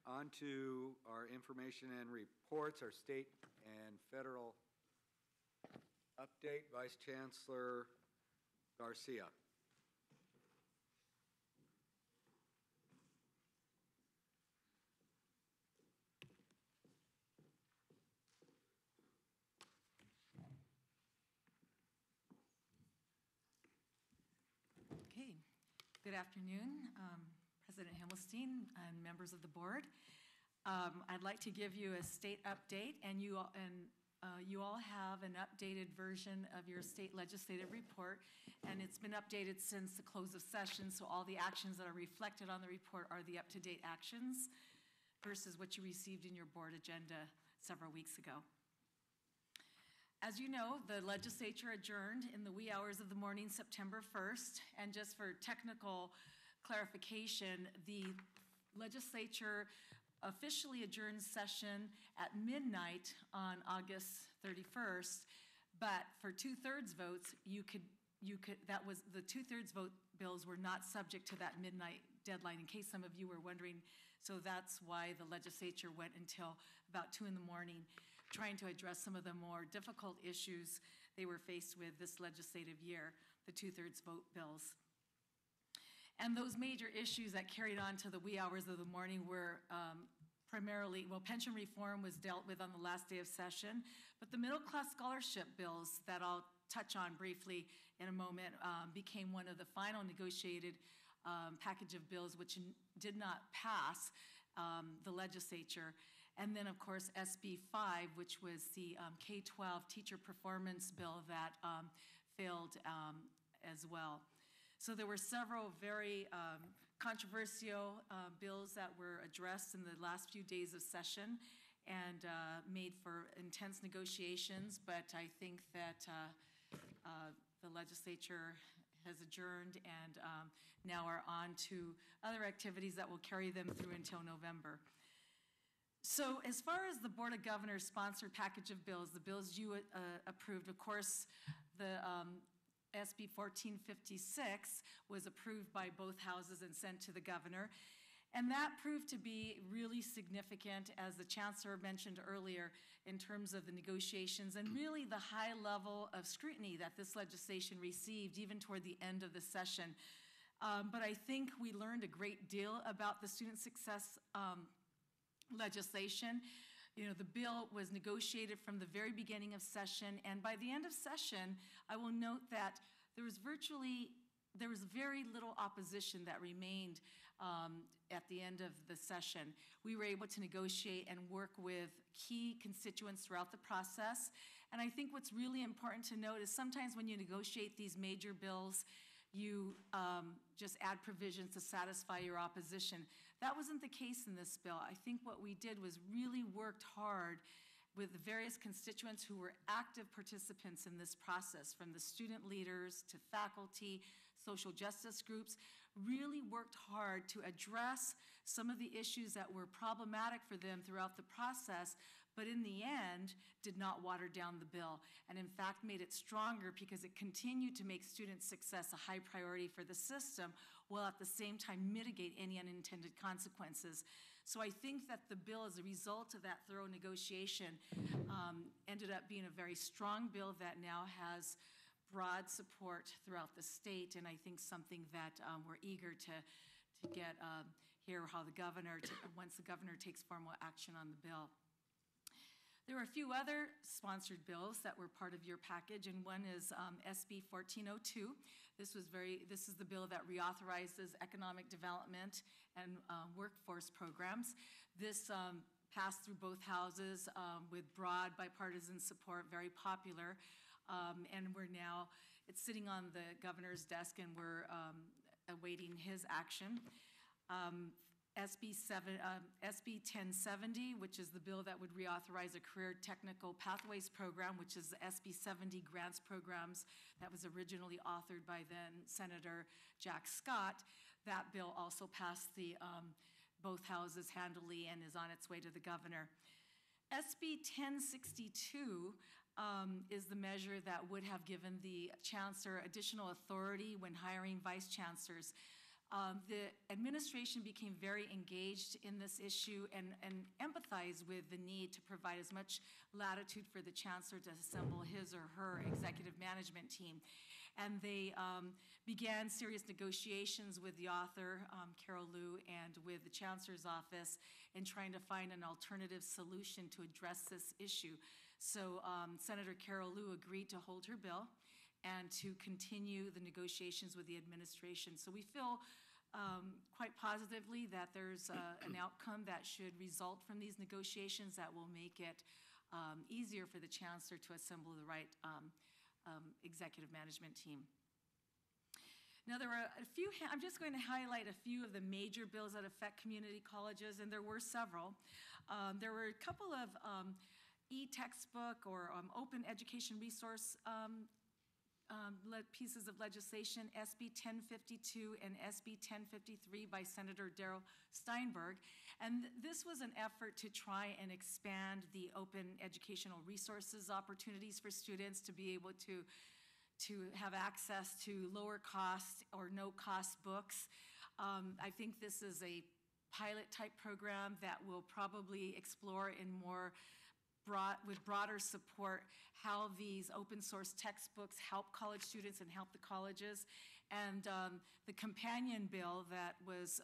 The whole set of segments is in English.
On to our information and reports, our state and federal update. Vice Chancellor Garcia. Okay, good afternoon, President Himmelstein and members of the board. I'd like to give you a state update, and you all have an updated version of your state legislative report, and it's been updated since the close of session, so all the actions that are reflected on the report are the up-to-date actions versus what you received in your board agenda several weeks ago. As you know, the legislature adjourned in the wee hours of the morning, September 1st, and just for technical clarification, the legislature officially adjourned session at midnight on August 31st, but for 2/3 votes, that was the 2/3 vote bills were not subject to that midnight deadline, in case some of you were wondering. So that's why the legislature went until about 2 in the morning, trying to address some of the more difficult issues they were faced with this legislative year, the 2/3 vote bills. And those major issues that carried on to the wee hours of the morning were primarily, well, pension reform was dealt with on the last day of session, but the middle class scholarship bills that I'll touch on briefly in a moment became one of the final negotiated package of bills which did not pass the legislature. And then, of course, SB 5, which was the K-12 teacher performance bill that failed as well. So there were several very controversial bills that were addressed in the last few days of session and made for intense negotiations, but I think that the legislature has adjourned and now are on to other activities that will carry them through until November. So as far as the Board of Governors sponsored package of bills, the bills you approved, of course, the SB 1456 was approved by both houses and sent to the governor. And that proved to be really significant, as the chancellor mentioned earlier, in terms of the negotiations and really the high level of scrutiny that this legislation received even toward the end of the session. But I think we learned a great deal about the student success legislation. You know, the bill was negotiated from the very beginning of session, and by the end of session, I will note that there was very little opposition that remained at the end of the session. We were able to negotiate and work with key constituents throughout the process. And I think what's really important to note is sometimes when you negotiate these major bills, you just add provisions to satisfy your opposition. That wasn't the case in this bill. I think what we did was really worked hard with the various constituents who were active participants in this process, from the student leaders to faculty, social justice groups, really worked hard to address some of the issues that were problematic for them throughout the process, but in the end did not water down the bill, and in fact made it stronger because it continued to make student success a high priority for the system, while at the same time mitigate any unintended consequences. So I think that the bill, as a result of that thorough negotiation, ended up being a very strong bill that now has broad support throughout the state, and I think something that we're eager to get hear how the governor, once the governor takes formal action on the bill. There were a few other sponsored bills that were part of your package, and one is SB 1402. This is the bill that reauthorizes economic development and workforce programs. This passed through both houses with broad bipartisan support, very popular, and it's sitting on the governor's desk, and we're awaiting his action. SB 1070, which is the bill that would reauthorize a career technical pathways program, which is the SB 70 grants programs that was originally authored by then Senator Jack Scott. That bill also passed the both houses handily and is on its way to the governor. SB 1062 is the measure that would have given the chancellor additional authority when hiring vice chancellors. The administration became very engaged in this issue and empathized with the need to provide as much latitude for the chancellor to assemble his or her executive management team. And they began serious negotiations with the author, Carol Liu, and with the chancellor's office in trying to find an alternative solution to address this issue. So Senator Carol Liu agreed to hold her bill and to continue the negotiations with the administration. So we feel quite positively that there's an outcome that should result from these negotiations that will make it easier for the chancellor to assemble the right executive management team. Now, there were a few, I'm just going to highlight a few of the major bills that affect community colleges, and there were several. There were a couple of e-textbook or open education resource pieces of legislation, SB 1052 and SB 1053 by Senator Darrell Steinberg. And this was an effort to try and expand the open educational resources opportunities for students to be able to have access to lower cost or no cost books. I think this is a pilot type program that will probably explore in more with broader support how these open source textbooks help college students and help the colleges. And the companion bill that was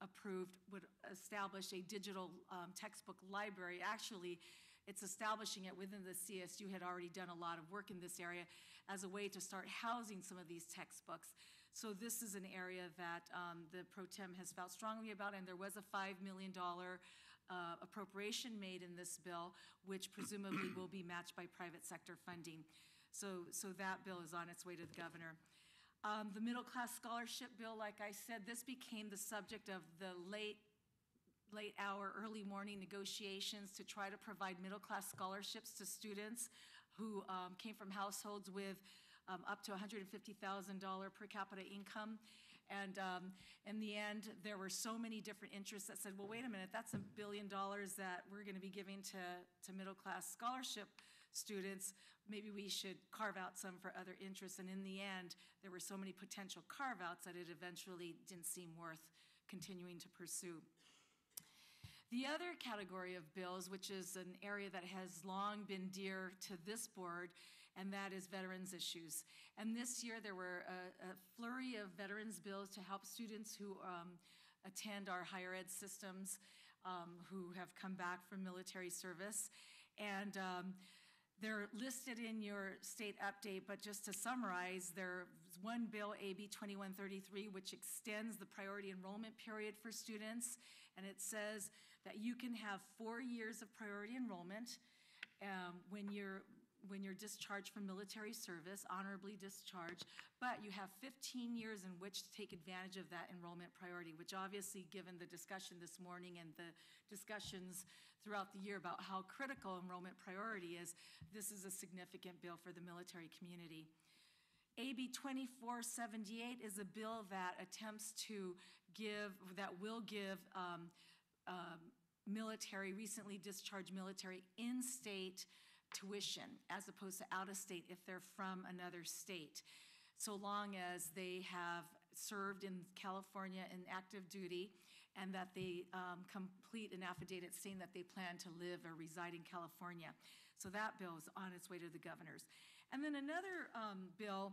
approved would establish a digital textbook library. Actually, it's establishing it within the CSU, had already done a lot of work in this area as a way to start housing some of these textbooks. So this is an area that the Pro Tem has felt strongly about, and there was a $5 million appropriation made in this bill, which presumably will be matched by private sector funding. So that bill is on its way to the governor. The middle class scholarship bill, like I said, this became the subject of the late hour, early morning negotiations to try to provide middle class scholarships to students who came from households with up to $150,000 per capita income. And in the end, there were so many different interests that said, well, wait a minute, that's $1 billion that we're going to be giving to middle-class scholarship students. Maybe we should carve out some for other interests. And in the end, there were so many potential carve-outs that it eventually didn't seem worth continuing to pursue. The other category of bills, which is an area that has long been dear to this board, and that is veterans issues. And this year there were a flurry of veterans bills to help students who attend our higher ed systems who have come back from military service. And they're listed in your state update, but just to summarize, there's one bill, AB 2133, which extends the priority enrollment period for students. And it says that you can have 4 years of priority enrollment when you're discharged from military service, honorably discharged, but you have 15 years in which to take advantage of that enrollment priority, which obviously, given the discussion this morning and the discussions throughout the year about how critical enrollment priority is, this is a significant bill for the military community. AB 2478 is a bill that attempts to will give recently discharged military in-state tuition as opposed to out-of-state if they're from another state, so long as they have served in California in active duty and that they complete an affidavit saying that they plan to live or reside in California. So that bill is on its way to the governors. And then another bill,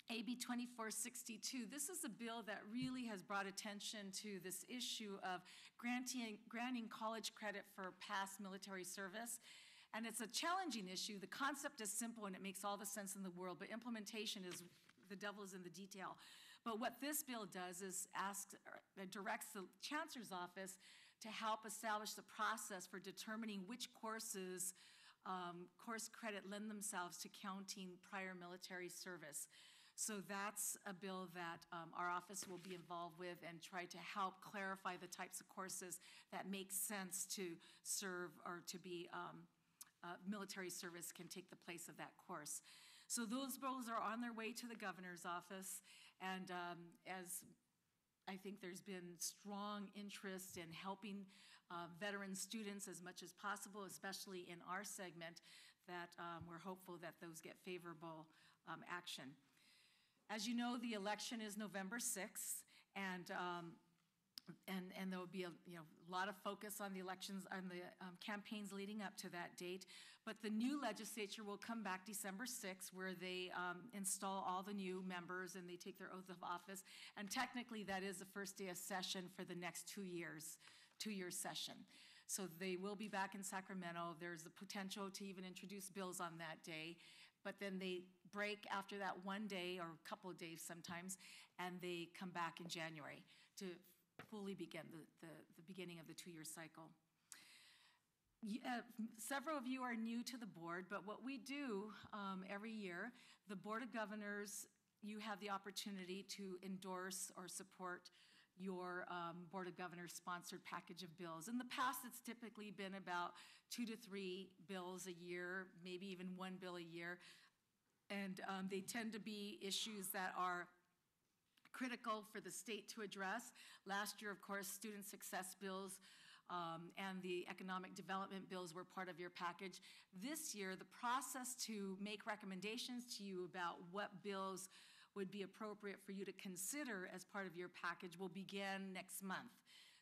AB 2462, this is a bill that really has brought attention to this issue of granting college credit for past military service. And it's a challenging issue. The concept is simple and it makes all the sense in the world, but implementation is, the devil is in the detail. But what this bill does is directs the chancellor's office to help establish the process for determining which courses, course credit lend themselves to counting prior military service. So that's a bill that our office will be involved with and try to help clarify the types of courses that make sense to serve or to be military service can take the place of that course. So those bills are on their way to the governor's office, and as I think there's been strong interest in helping veteran students as much as possible, especially in our segment, that we're hopeful that those get favorable action. As you know, the election is November 6th, And there will be a lot of focus on the elections, on the campaigns leading up to that date. But the new legislature will come back December 6th, where they install all the new members and they take their oath of office. And technically, that is the first day of session for the next 2 years, two-year session. So they will be back in Sacramento. There's the potential to even introduce bills on that day. But then they break after that one day or a couple of days sometimes, and they come back in January to fully begin the beginning of the two-year cycle. Several of you are new to the board, but what we do every year, the Board of Governors, you have the opportunity to endorse or support your Board of Governors sponsored package of bills. In the past, it's typically been about 2 to 3 bills a year, maybe even 1 bill a year. And they tend to be issues that are critical for the state to address. Last year, of course, student success bills and the economic development bills were part of your package. This year, the process to make recommendations to you about what bills would be appropriate for you to consider as part of your package will begin next month.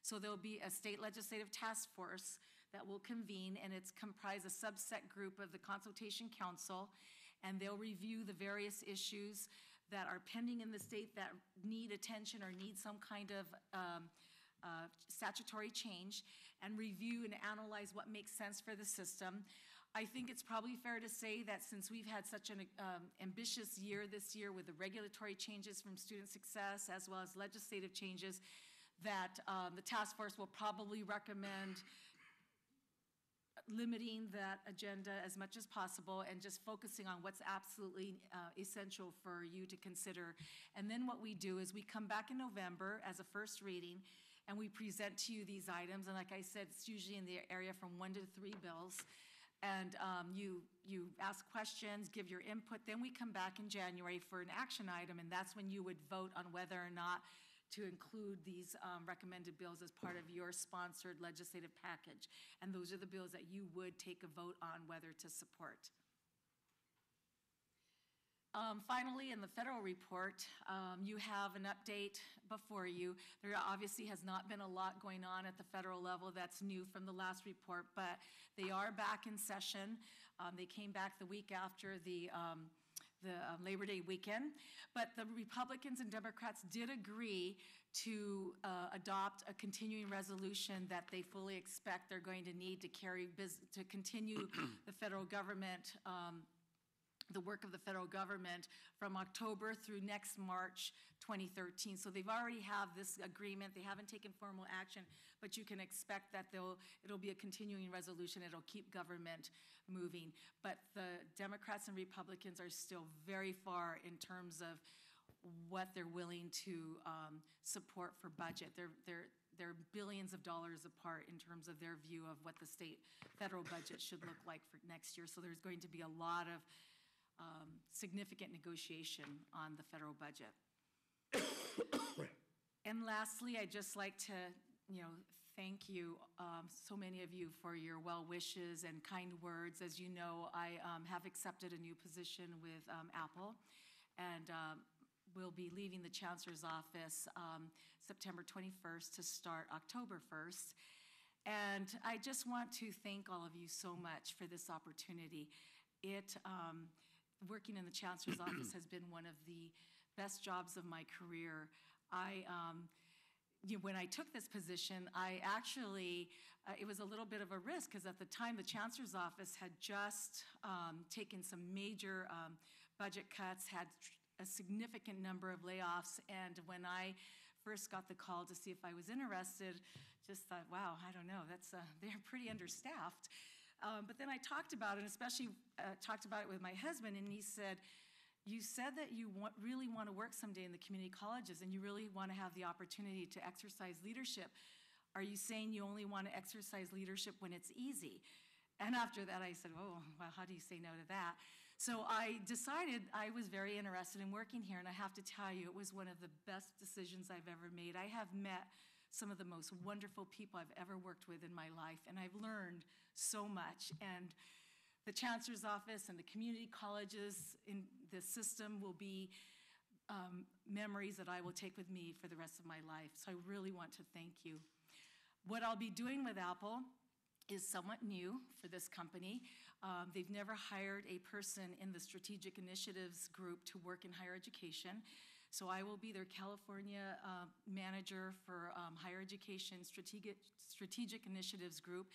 So there'll be a state legislative task force that will convene, and it's comprised a subset group of the Consultation Council, and they'll review the various issues that are pending in the state that need attention or need some kind of statutory change, and review and analyze what makes sense for the system. I think it's probably fair to say that since we've had such an ambitious year this year with the regulatory changes from student success as well as legislative changes, that the task force will probably recommend limiting that agenda as much as possible and just focusing on what's absolutely essential for you to consider. And then what we do is we come back in November as a first reading and we present to you these items. And like I said, it's usually in the area from 1 to 3 bills. And you ask questions, give your input. Then we come back in January for an action item, and that's when you would vote on whether or not to include these recommended bills as part of your sponsored legislative package. And those are the bills that you would take a vote on whether to support. Finally, in the federal report, you have an update before you. There obviously has not been a lot going on at the federal level that's new from the last report, but they are back in session. They came back the week after the Labor Day weekend, but the Republicans and Democrats did agree to adopt a continuing resolution that they fully expect they're going to need to continue the federal government, the work of the federal government from October through next March 2013. So they've already have this agreement. They haven't taken formal action, but you can expect that it'll be a continuing resolution. It'll keep government moving. But the Democrats and Republicans are still very far in terms of what they're willing to support for budget. They're billions of dollars apart in terms of their view of what the federal budget should look like for next year. So there's going to be a lot of significant negotiation on the federal budget. And lastly, I'd just like to, thank you, so many of you, for your well wishes and kind words. As you know, I have accepted a new position with Apple, and will be leaving the Chancellor's office September 21st to start October 1st. And I just want to thank all of you so much for this opportunity. Working in the Chancellor's office has been one of the best jobs of my career. When I took this position, I actually, it was a little bit of a risk because at the time the Chancellor's office had just taken some major budget cuts, had a significant number of layoffs, and when I first got the call to see if I was interested, just thought, wow, I don't know, they're pretty understaffed. But then I talked about it, and especially talked about it with my husband, and he said, you said that you really want to work someday in the community colleges, and you really want to have the opportunity to exercise leadership. Are you saying you only want to exercise leadership when it's easy? And after that, I said, oh, well, how do you say no to that? So I decided I was very interested in working here, and I have to tell you, it was one of the best decisions I've ever made. I have met some of the most wonderful people I've ever worked with in my life, and I've learned so much. And the Chancellor's office and the community colleges in the system will be memories that I will take with me for the rest of my life. So I really want to thank you. What I'll be doing with Apple is somewhat new for this company. They've never hired a person in the Strategic Initiatives Group to work in higher education. So I will be their California manager for higher education strategic initiatives group,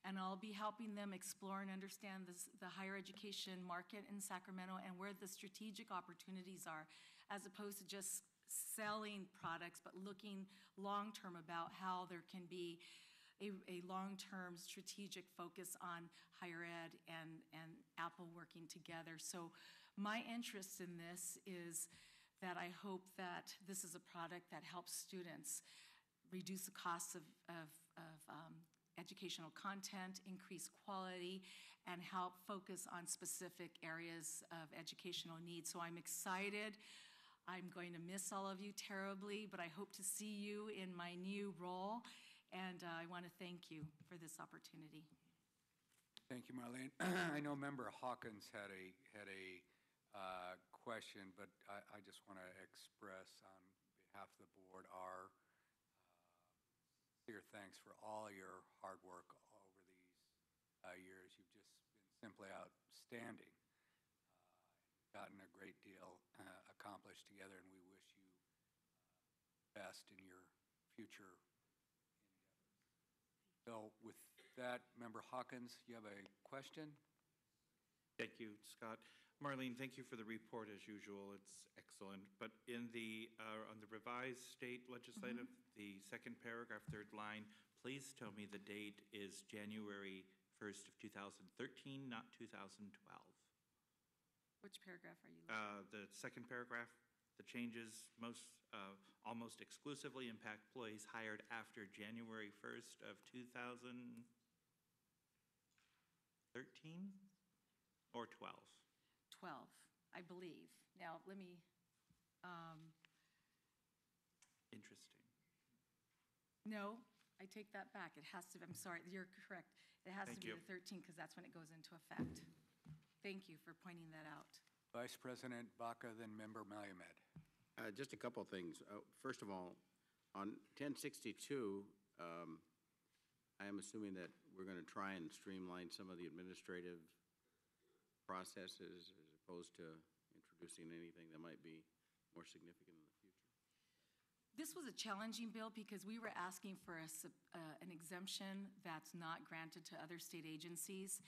and I'll be helping them explore and understand the higher education market in Sacramento and where the strategic opportunities are, as opposed to just selling products, but looking long-term about how there can be a long-term strategic focus on higher ed and Apple working together. So my interest in this is that I hope that this is a product that helps students reduce the costs of educational content, increase quality, and help focus on specific areas of educational needs. So I'm excited. I'm going to miss all of you terribly, but I hope to see you in my new role, and I want to thank you for this opportunity. Thank you, Marlene. I know Member Hawkins had a question, but I just want to express on behalf of the board our sincere thanks for all your hard work over these years. You've just been simply outstanding. Gotten a great deal accomplished together, and we wish you best in your future endeavors. So with that, Member Hawkins, you have a question? Thank you, Scott. Marlene, thank you for the report as usual. It's excellent. But in the on the revised state legislative, the second paragraph, third line, please tell me the date is January 1st of 2013, not 2012. Which paragraph are you looking at? The second paragraph, the changes almost exclusively impact employees hired after January 1st of 2013 or 12? 12, I believe. Now, let me, Interesting. no, I take that back. It has to, I'm sorry, you're correct. It has to Thank be you. the 13 because that's when it goes into effect. Thank you for pointing that out. Vice President Baca, then Member Malumed. Just a couple of things. First of all, on 1062, I am assuming that we're going to try and streamline some of the administrative processes as opposed to introducing anything that might be more significant in the future. This was a challenging bill because we were asking for an exemption that's not granted to other state agencies.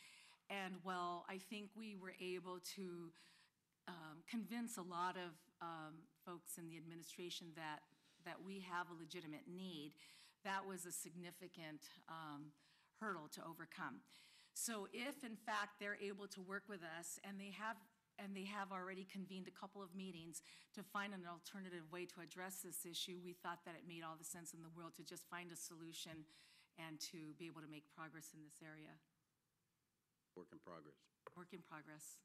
And while I think we were able to convince a lot of folks in the administration that we have a legitimate need, that was a significant hurdle to overcome. So if, in fact, they're able to work with us, and they have already convened a couple of meetings to find an alternative way to address this issue, we thought that it made all the sense in the world to just find a solution and to be able to make progress in this area. Work in progress. Work in progress.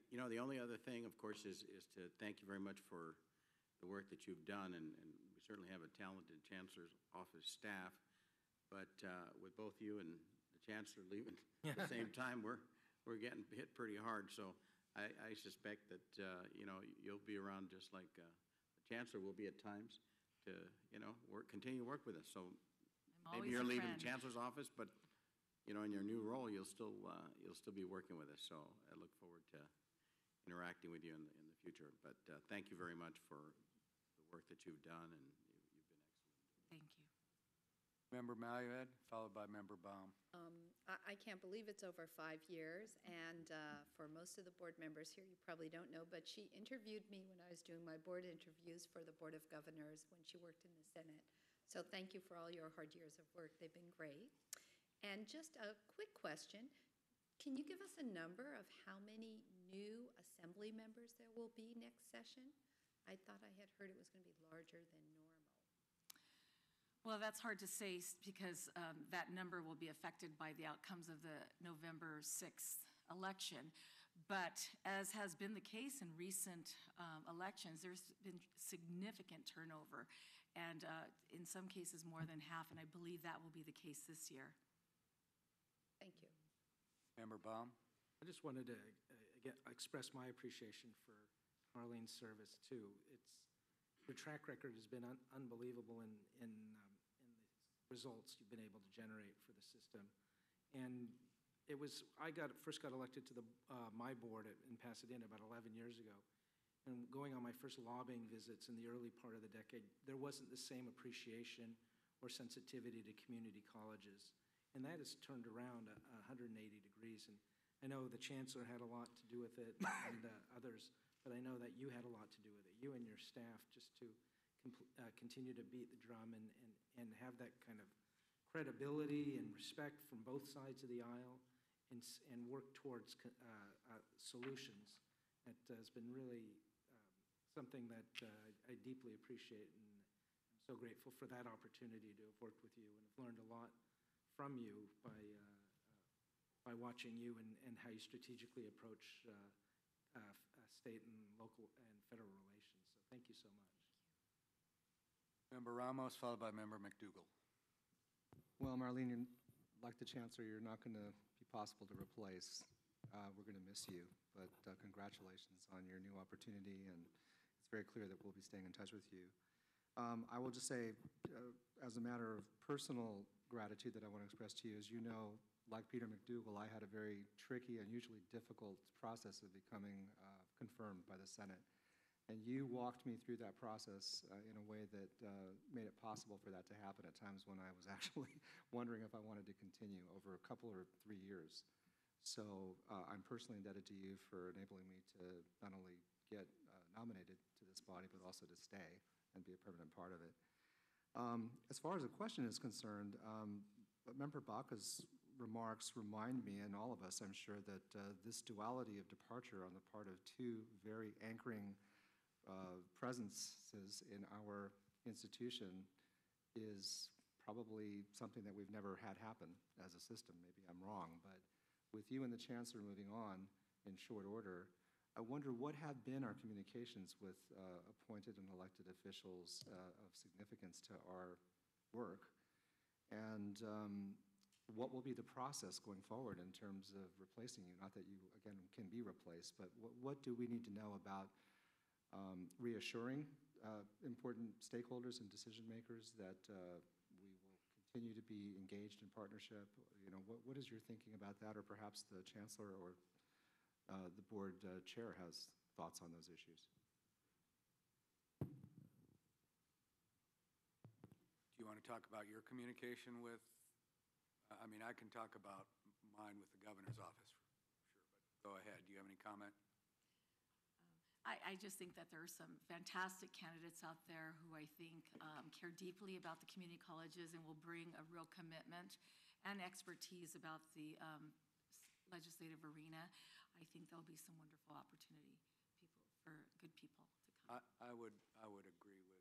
You know, the only other thing, of course, is to thank you very much for the work that you've done, and we certainly have a talented Chancellor's Office staff, but with both you and the Chancellor leaving at the same time, we're getting hit pretty hard. So I suspect that you know, you'll be around just like the Chancellor will be at times to, you know, continue to work with us. So maybe you're leaving the Chancellor's office, but you know, in your new role, you'll still be working with us. So I look forward to interacting with you in the future. But thank you very much for the work that you've done, and you've been excellent. Thank you. Member Malumed, followed by Member Baum. I can't believe it's over 5 years, and for most of the board members here, you probably don't know, but she interviewed me when I was doing my board interviews for the Board of Governors when she worked in the Senate. So thank you for all your hard years of work. They've been great. And just a quick question, can you give us a number of how many new assembly members there will be next session? I thought I had heard it was going to be larger than normal. Well, that's hard to say because that number will be affected by the outcomes of the November 6th election. But as has been the case in recent elections, there's been significant turnover, and in some cases more than half, and I believe that will be the case this year. Thank you. Member Baum. I just wanted to again express my appreciation for Marlene's service too. Your track record has been unbelievable in the results you've been able to generate for the system. And I first got elected to my board in Pasadena about 11 years ago. And going on my first lobbying visits in the early part of the decade, there wasn't the same appreciation or sensitivity to community colleges. And that has turned around 180 degrees. And I know the chancellor had a lot to do with it and others, but I know that you had a lot to do with it, you and your staff, just to continue to beat the drum and have that kind of credibility and respect from both sides of the aisle and work towards solutions. That has been really something that I deeply appreciate, and I'm so grateful for that opportunity to have worked with you, and have learned a lot from you by watching you and how you strategically approach state and local and federal relations. So thank you so much. Member Ramos, followed by Member McDougall. Well, Marlene, like the Chancellor, you're not going to be possible to replace. We're going to miss you, but congratulations on your new opportunity, and it's very clear that we'll be staying in touch with you. I will just say, as a matter of personal gratitude that I want to express to you, as you know, like Peter McDougall, I had a very tricky and usually difficult process of becoming confirmed by the Senate. And you walked me through that process in a way that made it possible for that to happen at times when I was actually wondering if I wanted to continue over a couple or 3 years. So I'm personally indebted to you for enabling me to not only get nominated to this body, but also to stay and be a permanent part of it. As far as the question is concerned, Member Baca's remarks remind me, and all of us, I'm sure, that this duality of departure on the part of two very anchoring presences in our institution is probably something that we've never had happen as a system. Maybe I'm wrong, but with you and the Chancellor moving on in short order, I wonder what have been our communications with appointed and elected officials of significance to our work, and what will be the process going forward in terms of replacing you? Not that you, again, can be replaced, but what do we need to know about reassuring important stakeholders and decision makers that we will continue to be engaged in partnership? You know, what is your thinking about that, or perhaps the Chancellor or the board chair has thoughts on those issues? Do you want to talk about your communication with, I mean, I can talk about mine with the governor's office, sure, but go ahead. Do you have any comment? I just think that there are some fantastic candidates out there who I think care deeply about the community colleges and will bring a real commitment and expertise about the legislative arena. I think there'll be some wonderful opportunity for good people to come. I would agree with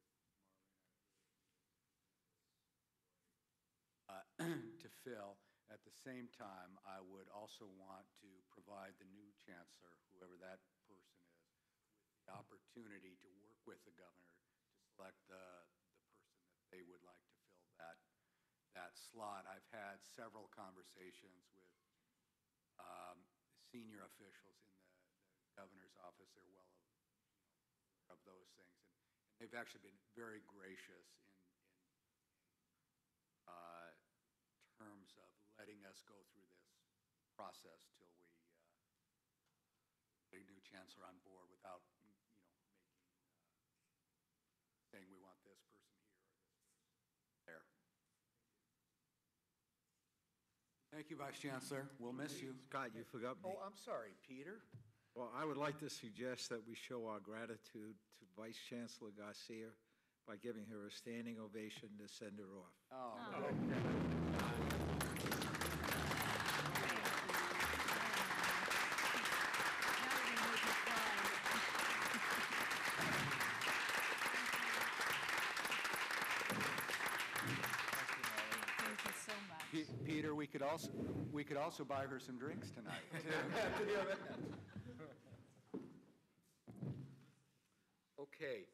Marlene to fill. At the same time, I would also want to provide the new chancellor, whoever that person is, with the opportunity to work with the governor to select the person that they would like to fill that slot. I've had several conversations with senior officials in the governor's office. They're well aware of those things, and they've actually been very gracious in terms of letting us go through this process till we get a new chancellor on board without saying we want this person here or this person there. Thank you, Vice Chancellor. We'll miss you. Scott, you forgot me. Oh, I'm sorry, Peter. Well, I would like to suggest that we show our gratitude to Vice Chancellor Garcia by giving her a standing ovation to send her off. Oh, Thank you so much. Peter, we could also buy her some drinks tonight. Okay.